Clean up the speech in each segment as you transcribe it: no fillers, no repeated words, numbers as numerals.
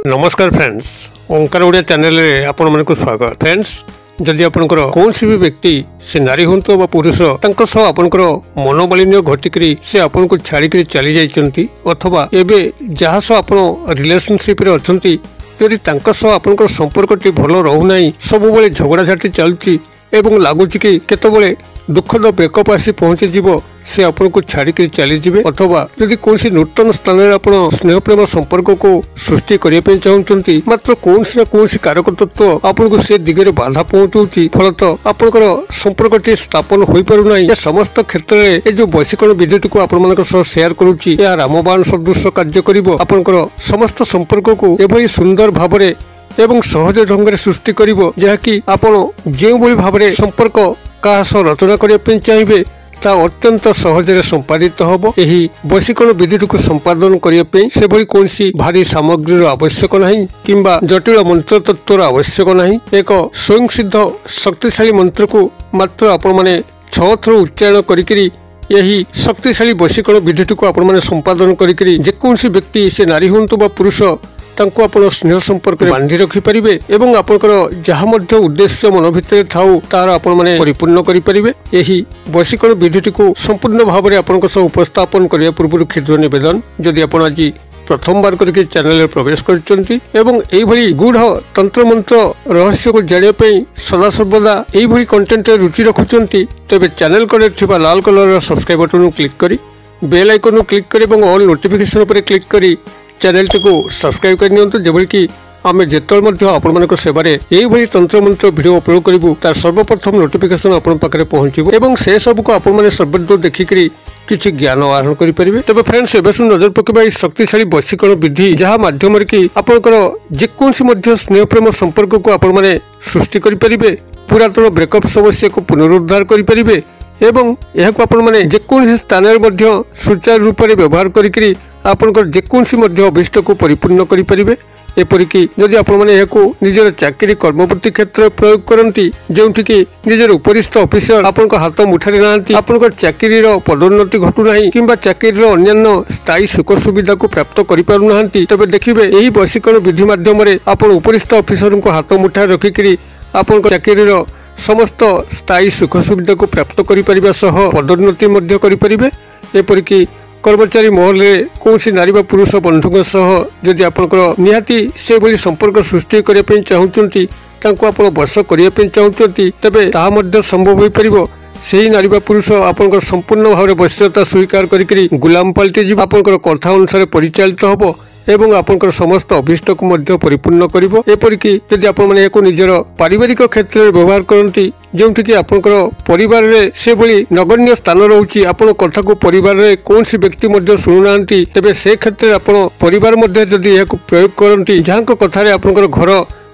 नमस्कार फ्रेंड्स, ओंकार ओडिया चैनल रे आपण मानक स्वागत। फ्रेंड्स, जदि आपनकर कौनसी भी व्यक्ति से नारी हुंतो बा पुरुष तांको सह आपनकर मनोमालिन्य घटिकरी से आपन को छाड़िकरी चली जाइचंती अथवा एबे जहा सह आपण रिलेशनशिप रे अछंती जदि तांको सह आपनकर संपर्कटी भलो रहू नाही, सब बेले झगड़ा झाटी चलची एवं लागुची कि केतबेले दुखद ब्रेकअप आसी पहुंची जीवो से आपन को छाड़िक चली जिवे अथवा जदि कोनसी नूतन स्थान रे आपण स्नेह प्रेम संपर्क को सृष्टि करिया पे चाहउचंती मात्र कोनसी न कोनसी कारक तत्व आपन को से दिगरे बाधा पहुंचुची फलत आपनकर संपर्कटी स्थापन होई पारु नाही। ए समस्त क्षेत्र रे ए जो वैशिकरण विधिटी को आपण मानक सह शेयर करूची या रामबाण सदृश कार्य करिवो। आपनकर समस्त संपर्क को एभली सुंदर भाबरे एवं सहज ढंग रे सृष्टि करिवो जहाँकि आपण जे भली भाबरे संपर्क का रचना करने चाहिए ता अत्यंत सहजरे संपादित हम। यही वैशिकरण विधि को संपादन करने से भली कौन भारी सामग्री आवश्यक नहीं किंबा जटिल मंत्र तत्वर आवश्यक नहीं। एक स्वयं सिद्ध शक्तिशाली मंत्र को मात्र आपण माने 6 थर उच्चारण करी यही शक्तिशाली वैशिकरण विधि को आपण माने संपादन करी जेकोसी व्यक्ति से नारी हुंतु बा पुरुष तांको आपण स्नेह संपर्क बांधी रखि परिबे एवं आपनकर जहा मध्य उद्देश्य मन भितर थाउ तार आपण माने परिपूर्ण करि परिबे। एही वैशिकरण विधिटी को संपूर्ण भाव में आपनक सह उपस्थापन करिया पूर्व क्षुद्र निवेदन, जदि आपण आज प्रथम बार करके चैनल रे प्रवेश करचंती एवं एई भली गूढ़ तंत्र मंत्र रहस्य को जानिया पई सदा सर्वदा एई भली कंटेंट रे रुचि रखुचंती तबे चैनल करे थिबा लाल कलर सब्सक्राइब बटन क्लिक करी बेल आइकन क्लिक करी एवं ऑल नोटिफिकेशन पर क्लिक करी चैनल टी को सब्सक्राइब कर नियंतु जेबल कि आमे जेतल मध्य आपण मानक सेवारे एई भली तंत्र मंत्र वीडियो अपलोड करिवु तार सर्वप्रथम नोटिफिकेशन आपण पाखरे पहुंचिबो एवं से सब को आपण माने सर्वदूर देखि करी किछि ज्ञान आहरण करि परिबे। तबे फ्रेंड्स, एबे सुन नजर पकेबा शक्तिशाली वैशिकरण विधि जहा माध्यम रे कि आपनकर जेकोसी मध्य स्नेह प्रेम संपर्क को आपण माने सृष्टि करि परिबे, पुरातन ब्रेकअप समस्या को पुनरुद्धार करि परिबे एवं यहाको आपण माने जेकोसी स्थान रे मध्य सुचारू रूप रे व्यवहार करिकरी आपनकर जेकोसी मध्य अभिष्ट को परिपूर्ण करि परिबे। एपरिकी जदि आपण माने यहाको निजर चाकरी कर्मवृत्ति क्षेत्र प्रयोग करंती जेउठी कि निजर उपरिस्थ ऑफिसर आपनका हाथ मुठारे नांती आपनका चाकरी रो पदोन्नति घटु नाही किंबा चाकरी रो अन्य स्थायी सुख सुविधा को प्राप्त करि पारु नांती, तबे देखिबे एही वैशिकरण विधि माध्यम रे आपण उपरिस्थ ऑफिसर को हाथ मुठारे रखिकरी आपनका चाकरी रो समस्त स्थायी सुख सुविधा को प्राप्त करि परिबा सह पदोन्नति मध्य करि परिबे। एपरिकी कर्मचारी महल में कौन नारी बा पुरुष बंधुक सह जदि आपनकर निहाती से भली संपर्क सृष्टि करने पे चाहूचंती तांको आपण बस करने पे चाहूचंती तबे ताहा मध्य संभव होई परिबो। सेही नारी बा पुरुष आपनकर संपूर्ण भाव में वश्यता स्वीकार करी गुलाम पलटि जीव आपनकर कथा अनुसार परिचालित हबो एवं आपनकर समस्त अभिष्ट को मध्य परिपूर्ण करिवो। एपरिकी जदि आपण माने एको निजर पारिवारिक क्षेत्र में व्यवहार करंती जेउठी कि आपनकर परिवार रे से भली नगण्य स्थान रहउची आपण कथा को परिवार रे कोनसी व्यक्ति मध्य सुनुनांती तबे से क्षेत्र रे आपण परिवार मध्य जदि एको प्रयोग करंती जहांको कथा रे आपनकर घर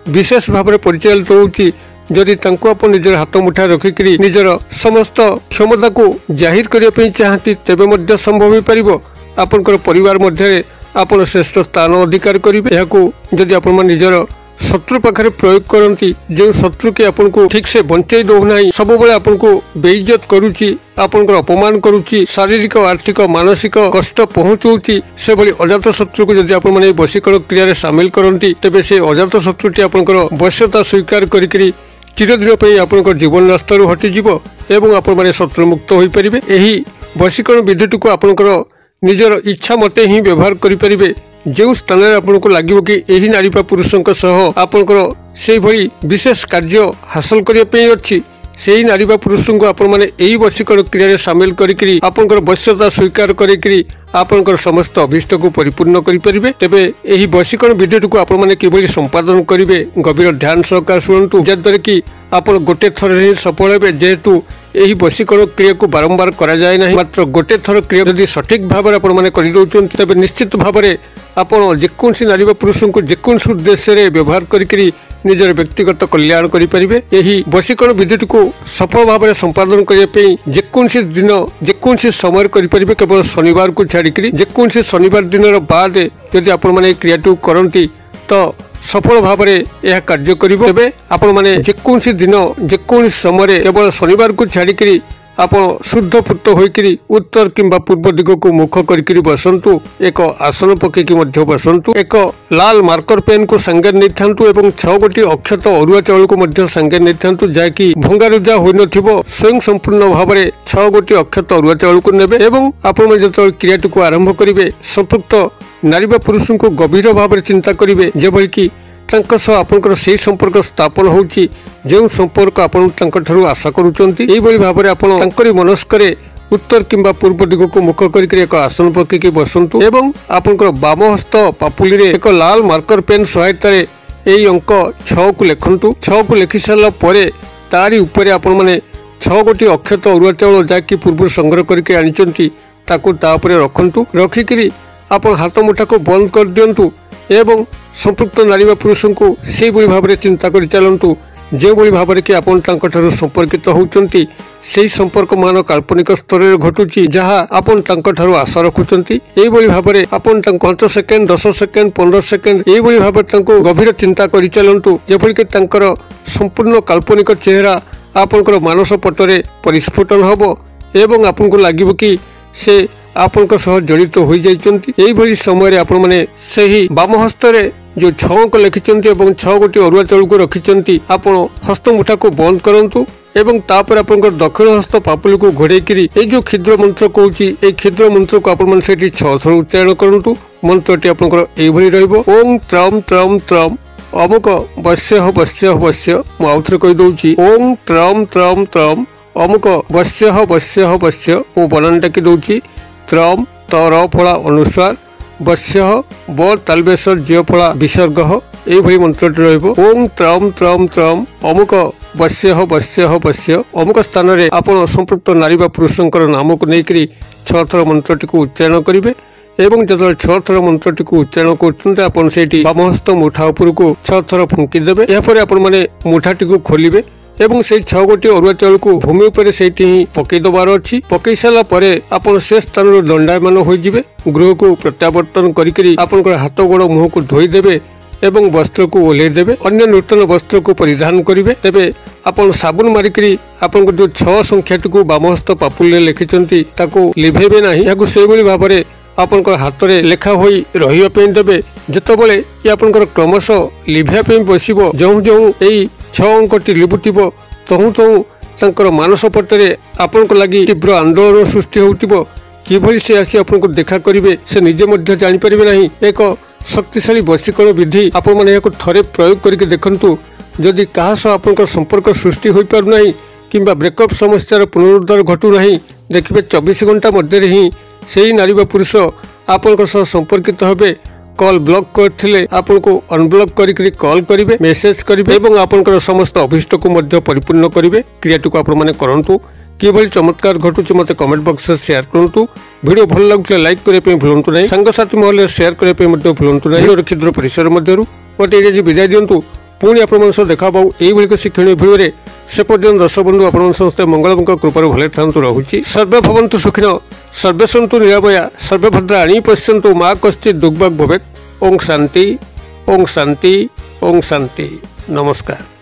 विशेष भाव में परिचालित होउची जदि तांको आपण निजर हाथ मुठा रखिकरी निजर समस्त क्षमता को जाहिर करिया पे चाहती तबे मध्य संभव होई परिबो। आपनकर परिवार मध्य आपण श्रेष्ठ स्थान अधिकार करेंगे। यहाँ जदि आप निजर शत्रु पाखे प्रयोग करती जो शत्रु के आपन को ठीक से बंचाई दौना सब बेले आपन को बेइज्जत करुच्ची आपनकर अपमान करुच्ची शारीरिक आर्थिक मानसिक कष्ट पहुँचाऊँगी से भली अजात शत्रु को जदि आपण माने वशीकरण क्रिया सामिल करती तेबे से अजात शत्रुटी आपनकर वश्यता स्वीकार करी चिरदिन पे आपनकर जीवन रास्तारू हटिजिव एवं आपण माने शत्रु मुक्त हो पारे। यही वशीकरण विधिटी को आपनकर निजर इच्छा मते ही व्यवहार करें जो स्थान आपको लगे कि यही नारी बा पुरुषों सह आपनकर से भली विशेष कार्य हासिल करने अच्छी से नारी बा पुरुषों को आपण माने यही वशीकरण क्रिया सामिल करी आपनकर वश्यता स्वीकार करी आपनकर समस्त अभिष्ट को परिपूर्ण करें। तेबे यही वशीकरण विधिटी को आपण माने किभली संपादन करेंगे गभीर ध्यान सहकार शुणु जद्वारा कि आप गोटे थर ही सफल हे जेहेतु यही वशीकरण क्रिया को बारंबार करा जाए नहीं मात्र गोटे थर क्रिया यदि सठिक भाव में आपण तेज निश्चित भाव में आपण जेकोसी नारी बा पुरुषों को जेकोसी उद्देश्य रे व्यवहार करी निजर व्यक्तिगत कल्याण करें। यही वशीकरण विधिटी को सफल भाव में संपादन करने जेकोसी दिन जेकोसी समय करें केवल शनिवार को छाड़ी जेकोसी शनिवार दिन बाद यदि आपण माने क्रियाटी करती तो सफल भाव में यह कार्य करें। तेबे आपण माने जेकोसी दिन जेकोसी समय केवल शनिवार को छाड़ी ଆପଣ ଶୁଦ୍ଧପୁତ ହୋଇକରି ଉତ୍ତର କିମ୍ବା ପୂର୍ବ ଦିଗକୁ ମୁଖ କରିକିରି ବସନ୍ତୁ। ଏକ ଆସନ ପକେଇକି ମଧ୍ୟ ବସନ୍ତୁ। ଏକ ଲାଲ ମାର୍କର ପେନ୍ କୁ ସାଙ୍ଗରେ ନେଇଥାନ୍ତୁ ଏବଂ 6 ଗୋଟି ଅକ୍ଷତ ଅରୁଆ ଚାଉଳକୁ ମଧ୍ୟ ସାଙ୍ଗରେ ନେଇଥାନ୍ତୁ, ଯାହାକି ଭଙ୍ଗାରୁଜା ହୋଇନଥିବ। ସ୍ୱୟଂ ସମ୍ପୂର୍ଣ୍ଣ ଭାବରେ 6 ଗୋଟି ଅକ୍ଷତ ଅରୁଆ ଚାଉଳକୁ ନେବେ ଏବଂ ଆପଣ ଯେତେବେଳେ କ୍ରିୟାଟିକୁ ଆରମ୍ଭ କରିବେ ସମ୍ପୃକ୍ତ ନାରୀ ବା ପୁରୁଷଙ୍କୁ ଗଭୀର ଭାବରେ ଚିନ୍ତା କରିବେ, ଯେଭଳି କି ତାଙ୍କ ସହ ଆପଣଙ୍କର ସେହି ସମ୍ପର୍କ ସ୍ଥାପନ ହେଉଛି ଯେଉଁ ସମ୍ପର୍କ ଆପଣ ତାଙ୍କଠାରୁ ଆଶା କରୁଛନ୍ତି। ଏହିଭଳି ଭାବରେ ଆପଣ ତାଙ୍କରି ମନସ୍କରେ ଉତ୍ତର କିମ୍ବା ପୂର୍ବ ଦିଗକୁ ମୁଖ କରିକି ଏକ ଆସନ ପକେଇକି ବସନ୍ତୁ ଏବଂ ଆପଣଙ୍କର ବାମ ହସ୍ତ ପାପୁଲିରେ ଏକ ଲାଲ ମାର୍କର ପେନ୍ ସହାୟତାରେ ଏହି ଅଙ୍କ 6 କୁ ଲେଖନ୍ତୁ। 6 କୁ ଲେଖି ସାରିଲା ପରେ ତାରି ଉପରେ ଆପଣମାନେ 6 ଗୋଟି ଅକ୍ଷତ ଅରୁଆ ଚାଉଳ ଯାହାକି ପୂର୍ବରୁ ସଂଗ୍ରହ କରିକି ଆଣିଛନ୍ତି ତାକୁ ତା ଉପରେ ରଖନ୍ତୁ। ରଖିକିରି ଆପଣ ହାତ ମୁଠାକୁ ବନ୍ଦ କରିଦିଅନ୍ତୁ ଏବଂ ସମ୍ପୃକ୍ତ ନାରୀ ବା ପୁରୁଷଙ୍କୁ ସେଇଭଳି ଭାବରେ ଚିନ୍ତା କରି ଚାଲନ୍ତୁ ଯେଉଁଭଳି ଭାବରେ କି ଆପଣ ତାଙ୍କଠାରୁ ସମ୍ପର୍କିତ ହେଉଛନ୍ତି। ସେହି ସମ୍ପର୍କ ମାନ କାଳ୍ପନିକ ସ୍ତରରେ ଘଟୁଛି ଯାହା ଆପଣ ତାଙ୍କଠାରୁ ଆଶା ରଖୁଛନ୍ତି। ଏହିଭଳି ଭାବରେ ଆପଣ ତାଙ୍କୁ 5 ସେକେଣ୍ଡ 10 ସେକେଣ୍ଡ 15 ସେକେଣ୍ଡ ଏହିଭଳି ଭାବରେ ତାଙ୍କୁ ଗଭୀର ଚିନ୍ତା କରି ଚାଲନ୍ତୁ, ଯେପରିକି ତାଙ୍କର ସମ୍ପୂର୍ଣ୍ଣ କାଳ୍ପନିକ ଚେହେରା ଆପଣଙ୍କର ମାନସ ପଟରେ ପରିସ୍ଫୁଟନ ହେବ ଏବଂ ଆପଣଙ୍କୁ ଲାଗିବ କି ସେ ଆପଣଙ୍କ ସହ ଜଡ଼ିତ ହୋଇଯାଇଛନ୍ତି। ଏହିଭଳି ସମୟରେ ଆପଣମାନେ ସେହି ବାମ ହସ୍ତରେ ଯେଉଁ 6 ଅଙ୍କ ଲେଖିଛନ୍ତି ଏବଂ 6 ଗୋଟି ଅରୁଆ ଚାଉଳକୁ ରଖିଛନ୍ତି ଆପଣ ହସ୍ତ ମୁଠାକୁ ବନ୍ଦ କରନ୍ତୁ ଏବଂ ତାପରେ ଆପଣଙ୍କର ଦକ୍ଷିଣ ହସ୍ତ ପାପୁଲିକୁ ଘୋଡ଼େଇକିରି ଏଇ ଯେଉଁ କ୍ଷୁଦ୍ର ମନ୍ତ୍ର କହୁଛି ଏହି କ୍ଷୁଦ୍ର ମନ୍ତ୍ରକୁ ଆପଣମାନେ ସେଠି 6 ଥର ଉଚ୍ଚାରଣ କରନ୍ତୁ। ମନ୍ତ୍ରଟି ଆପଣଙ୍କର ଏଇଭଳି ରହିବ, ଓಂ ତ୍ରମ୍ ତ୍ରମ୍ ତ୍ରମ୍ ଅମୁକ ବସ୍ୟ ବସ୍ୟ ବସ୍ୟ। ମୁଁ ଆଉଥରେ କହିଦେଉଛି, ଓಂ ତ୍ରମ୍ ତ୍ରମ୍ ତ୍ରମ୍ ଅମୁକ ବସ୍ୟ ବସ୍ୟ ବସ୍ୟ। ମୁଁ ବନାନ ଡାକି ଦେଉଛି, ତ୍ରମ୍ ତର ଫଳା ଅନୁସାର ବସ୍ୟ ବ ତାଲବେଶର ଝିଅ ଫଳା ବିସର୍ଗ। এইভাবে মন্ত্রটি রহব, ওং ত্রম ত্রম ত্রম অমুক বস্য বস্য বস্য। অমুক স্থাନରେ ଆପଣ ସମ୍ପୃକ୍ତ ନାରୀ ବା ପୁରୁଷଙ୍କର ନାମକୁ ନେଇକରି 6 ଥର ମନ୍ତ୍ରଟିକୁ ଉଚ୍ଚାରଣ କରିବେ ଏବଂ ଯେତେବେଳେ 6 ଥର ମନ୍ତ୍ରଟିକୁ ଉଚ୍ଚାରଣ କରୁଛନ୍ତି ଆପଣ ସେଇଠି ବାମହସ୍ତ ମୁଠା ଉପରକୁ 6 ଥର ଫୁଙ୍କି ଦେବେ। ଏହାପରେ ଆପଣମାନେ ମୁଠାଟିକୁ ଖୋଲିବେ ଏବଂ ସେଇ 6 ଗୋଟି ଅରୁଆ ଚାଉଳକୁ ଭୂମି ଉପରେ ସେଇଠି ହିଁ ପକେଇ ଦେବାର ଅଛି। ପକେଇ ସାରିଲା ପରେ ଆପଣ ସେ ସ୍ଥାନରୁ ଦଣ୍ଡାୟମାନ ହୋଇଯିବେ। ଗୃହକୁ ପ୍ରତ୍ୟାବର୍ତ୍ତନ କରିକିରି ଆପଣଙ୍କର ହାତ ଗୋଡ଼ ମୁହଁକୁ ଧୋଇଦେବେ ଏବଂ ବସ୍ତ୍ରକୁ ଓହ୍ଲେଇ ଦେବେ। ଅନ୍ୟ ନୂତନ ବସ୍ତ୍ରକୁ ପରିଧାନ କରିବେ। ତେବେ ଆପଣ ସାବୁନ ମାରିକିରି ଆପଣଙ୍କ ଯେଉଁ 6 ସଂଖ୍ୟାଟିକୁ ବାମହସ୍ତ ପାପୁଲିରେ ଲେଖିଛନ୍ତି ତାକୁ ଲିଭେଇବେ ନାହିଁ। ଏହାକୁ ସେଇଭଳି ଭାବରେ ଆପଣଙ୍କର ହାତରେ ଲେଖା ହୋଇ ରହିବା ପାଇଁ ଦେବେ। ଯେତେବେଳେ ଆପଣଙ୍କର କ୍ରମଶଃ ଲିଭିବା ପାଇଁ ବସିବ, ଯେଉଁ ଯେଉଁ ଏଇ 6 ଅଙ୍କଟି ଲିଭୁଥିବ ତହୁଁ ତହୁଁ ତାଙ୍କର ମାନସ ପଟରେ ଆପଣଙ୍କ ଲାଗି ତୀବ୍ର ଆନ୍ଦୋଳନ ସୃଷ୍ଟି ହେଉଥିବ। କିଭଳି ସେ ଆସି ଆପଣଙ୍କୁ ଦେଖା କରିବେ ସେ ନିଜେ ମଧ୍ୟ ଜାଣିପାରିବେ ନାହିଁ। ଏକ ଶକ୍ତିଶାଳୀ ବଶୀକରଣ ବିଧି ଆପଣମାନେ ଏହାକୁ ଥରେ ପ୍ରୟୋଗ କରିକି ଦେଖନ୍ତୁ। ଯଦି କାହା ସହ ଆପଣଙ୍କର ସମ୍ପର୍କ ସୃଷ୍ଟି ହୋଇପାରୁନାହିଁ କିମ୍ବା ବ୍ରେକଅପ୍ ସମସ୍ୟାର ପୁନରୁଦ୍ଧାର ଘଟୁନାହିଁ, ଦେଖିବେ 24 ଘଣ୍ଟା ମଧ୍ୟରେ ହିଁ ସେହି ନାରୀ ବା ପୁରୁଷ ଆପଣଙ୍କ ସହ ସମ୍ପର୍କିତ ହେବେ। କଲ୍ ବ୍ଲକ୍ କରିଥିଲେ ଆପଣଙ୍କୁ ଅନବ୍ଲକ୍ କରିକି କଲ୍ କରିବେ, ମେସେଜ କରିବେ ଏବଂ ଆପଣଙ୍କର ସମସ୍ତ ଅଭିଷ୍ଟକୁ ମଧ୍ୟ ପରିପୂର୍ଣ୍ଣ କରିବେ। କ୍ରିୟାଟିକୁ ଆପଣମାନେ କରନ୍ତୁ। কিভাবে চমৎকার ঘটুছে মতো কমেন্ট বক্সে সেয়ার করতু। ভিডিও ভাল লাগুলে লাইক করা ভুলতু না, সাংসাথী মহলে সেয়ার করা ভুলতু না। ভিডিওর ক্ষুদ্র পরিসর মধ্যে মতো এগিয়ে বিদায় দিও। পুঁ আপনার সহ দেখা পাও এইভাবে শিক্ষণীয় ভিডিওরে। সে পর্যন্ত দর্শক বন্ধু আপনার সমস্ত মঙ্গলঙ্ক কৃপার ভালো থাকতু রহুছি। সর্বে ভবন্তু সুখিন, সর্বে সন্তু নিরাময়া, সর্বে ভদ্রা আনি পশ্যন্তু, মা কশ্চিৎ দুর্ভাগ ভবেৎ। ওং শান্তি, ওং শান্তি, ওং শান্তি। নমস্কার।